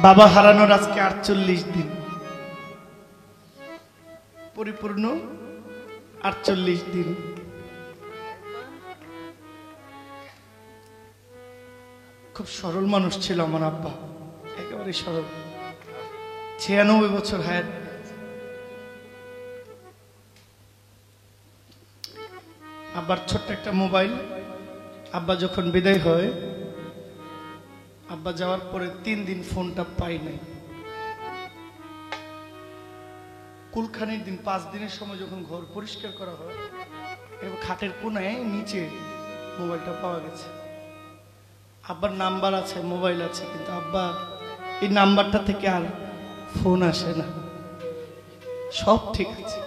বাবা হারানোর আজকে 48 দিন পরিপূর্ণ 48 দিন। খুব সরল মানুষ ছিল আমার আব্বা, একেবারে সরল। 96 বছর হায়াত। আব্বার ছোট্ট একটা মোবাইল। আব্বা যখন বিদায় হয়, আব্বা যাওয়ার পরে 3 দিন ফোনটা পাই নাই। কুলখানির দিন 5 দিনের সময় যখন ঘর পরিষ্কার করা হয়, এবং খাটের কোনায় নিচে মোবাইলটা পাওয়া গেছে। আব্বার নাম্বার আছে, মোবাইল আছে, কিন্তু আব্বা এই নাম্বারটা থেকে আর ফোন আসে না। সব ঠিক আছে।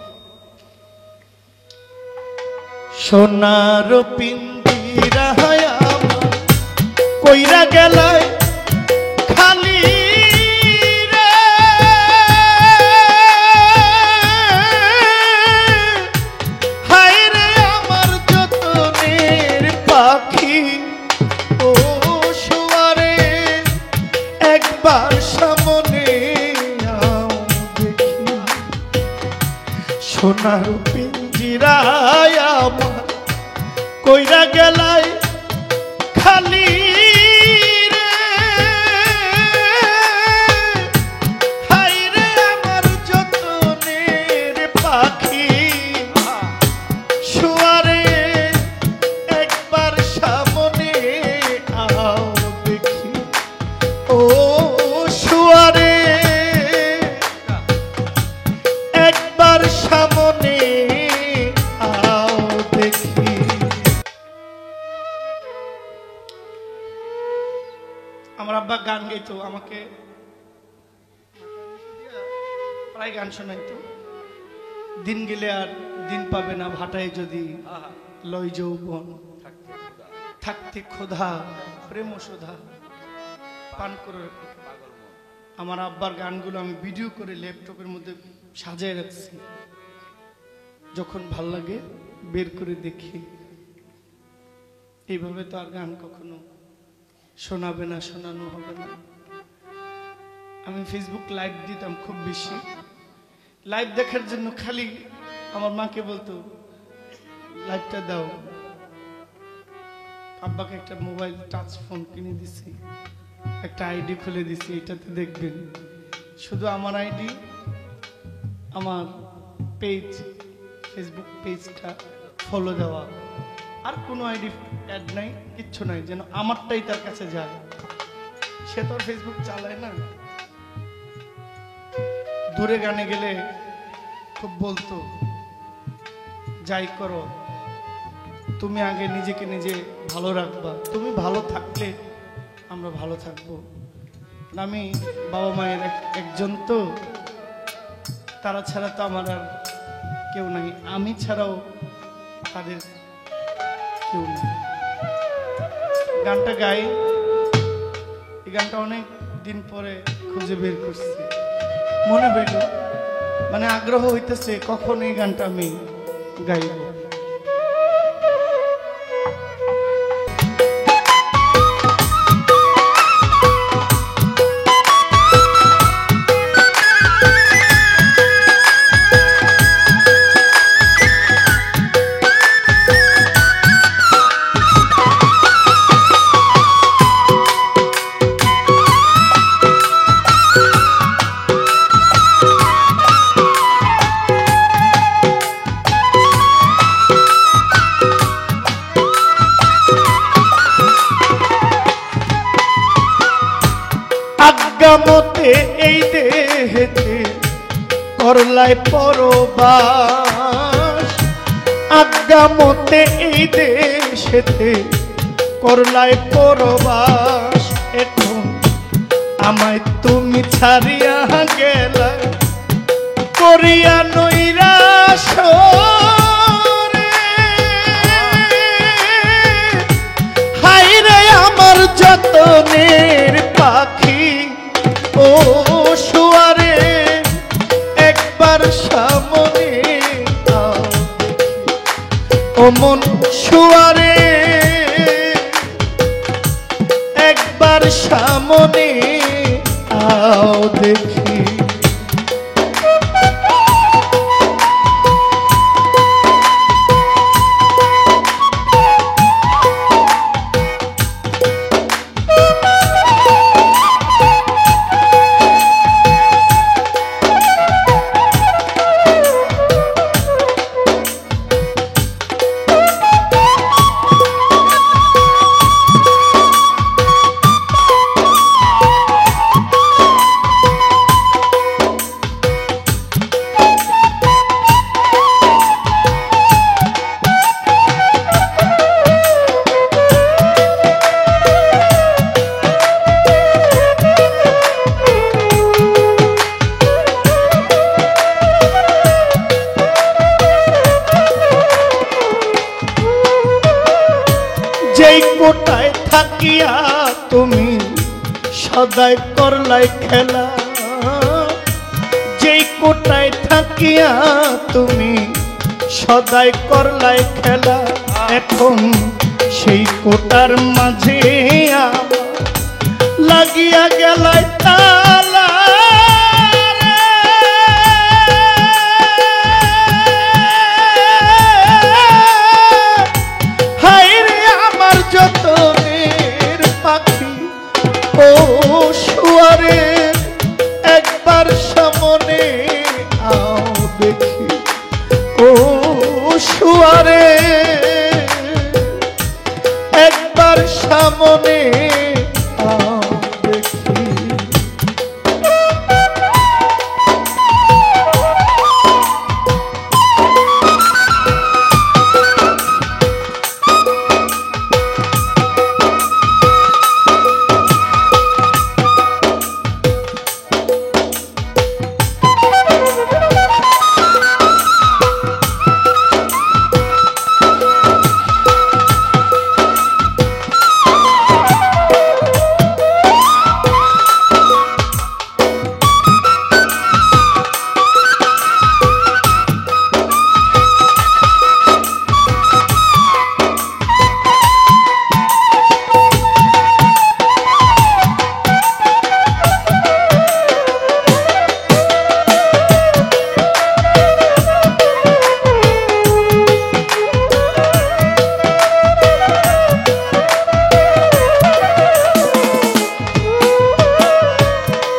সোনার পিঞ্জিরা আমার কইরা গেলায় খালি রে, হায় রে আমার যতনের পাখি ও সোয়ারে, একবার সামনে আও দেখি। সোনার পিঞ্জিরায় আমার কইরা গেলায় খালি রে, হায় রে আমার যতনের পাখি সোয়ারে, একবার সামনে আও দেখি। ও সোয়ারে একবার সামনে আও দেখি। আমার আব্বা গান গাইতো, আমাকে প্রায় গান শোনাইতো। দিন গেলে আর দিন পাবে না, ভাটায় যদি লয় যৌবন, থাকতে ক্ষুধা প্রেম সুধা পান করে। আমার আব্বার গানগুলো আমি ভিডিও করে ল্যাপটপের মধ্যে সাজিয়ে রাখছি। যখন ভাল লাগে বের করে দেখি। এইভাবে তো আর গান কখনো শোনাবে না, শোনানো হবে না। আমি ফেসবুক লাইভ দিতাম খুব বেশি। লাইভ দেখার জন্য খালি আমার মাকে বলতো লাইভটা দাও। আব্বাকে একটা মোবাইল টাচ ফোন কিনে দিছি, একটা আইডি খুলে দিছি, এটাতে দেখবেন শুধু আমার আইডি, আমার পেজ, ফেসবুক পেজটা ফলো দেওয়া, আর কোনো আইডি অ্যাড নাই, কিচ্ছু নাই, যেন আমারটাই তার কাছে যায়। সে তো ফেসবুক চালায় না। দূরে গানে গেলে খুব বলতো, যাই করো তুমি আগে নিজেকে নিজে ভালো রাখবা, তুমি ভালো থাকলে আমরা ভালো থাকবো। আমি বাবা মায়ের একজন, তো তারা ছাড়া তো আমার আর কেউ নাই, আমি ছাড়াও তাদের কেউ নেই। গানটা গাই, এই গানটা অনেক দিন পরে খুঁজে বের করছি। মনে হইল, মানে আগ্রহ হইতেছে কখন এই গানটা আমি গাইব। আজ্ঞামতে এই দেহেতে করলাই পরবাস, আজ্ঞামতে এই দেশেতে করলাই পরবাস। এখন আমায় তুমি ছাড়িয়া গেলা করিয়া নৈরাশ, হায় রে আমার যতনের পাখি ও সোয়ারে, একবার সামনে আও দেখি। ও মন সোয়ারে একবার সামনে আও দেখি। যেই কোটায় থাকিয়া তুমি সদাই করলাই খেলা, যেই কোটায় থাকিয়া তুমি সদাই করলাই খেলা, এখন সেই কোটার মাঝে লাগিয়া গেলাই তালা। যতনের পাখি ও শুয়ারে একবার সামনে আও দেখি, ও শুয়ারে একবার সামনে আও দেখি।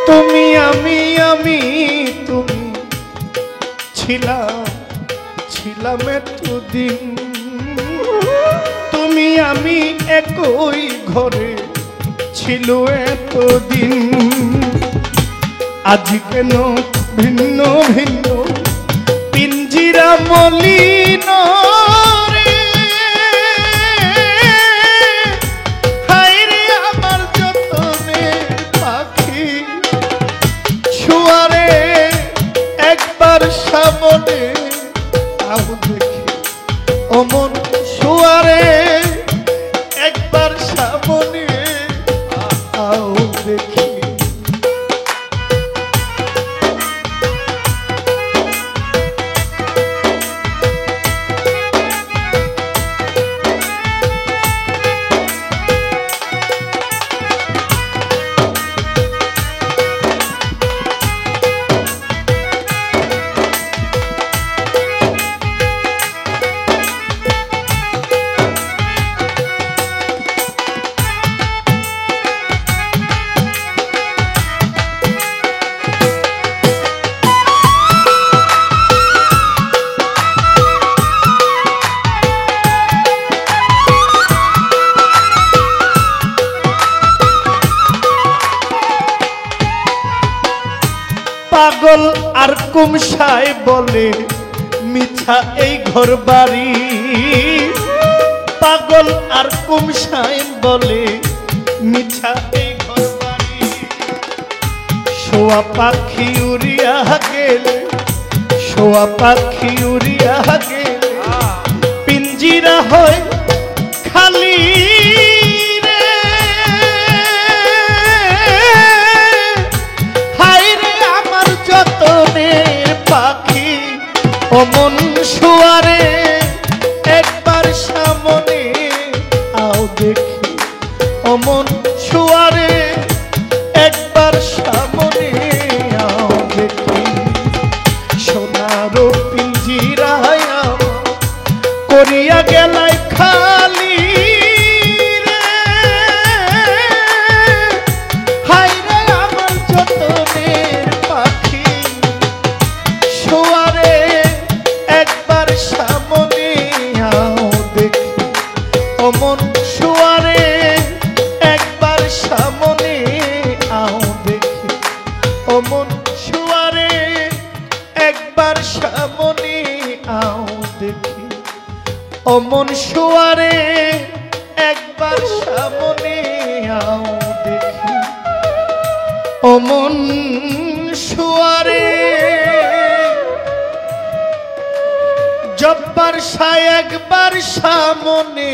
তুমি আমি তুমি ছিলাম এতদিন, তুমি আমি একই ঘরে ছিল এতদিন, আজ কেন ভিন্ন ভিন্ন পিঞ্জিরা মলিন রে। হায় রে আমার যতনের পাখি শুয়ারে একবার সামনে আও দেখি, অমন শুয়ারে একবার সামনে আও দেখি। পাগল আর কুমসায় বলে মিছা এই ঘর বাড়ি, পাগল আর কুমসায় বলে মিছা এই ঘর বাড়ি। শোয়া পাখি উড়িয়া গেলে, শোয়া পাখি উড়িয়া গেলে পিঞ্জিরা হয় খালি। অমন শুয়ারে একবার সামনে আও দেখি, অমন শুয়ারে একবার সামনে সামনে আও দেখি অমন শুয়ারে একবার সামনে আও দেখি অমন শুয়ারে একবার সামনে আও দেখি অমন শুয়ারে জব্বার শাহ একবার সামনে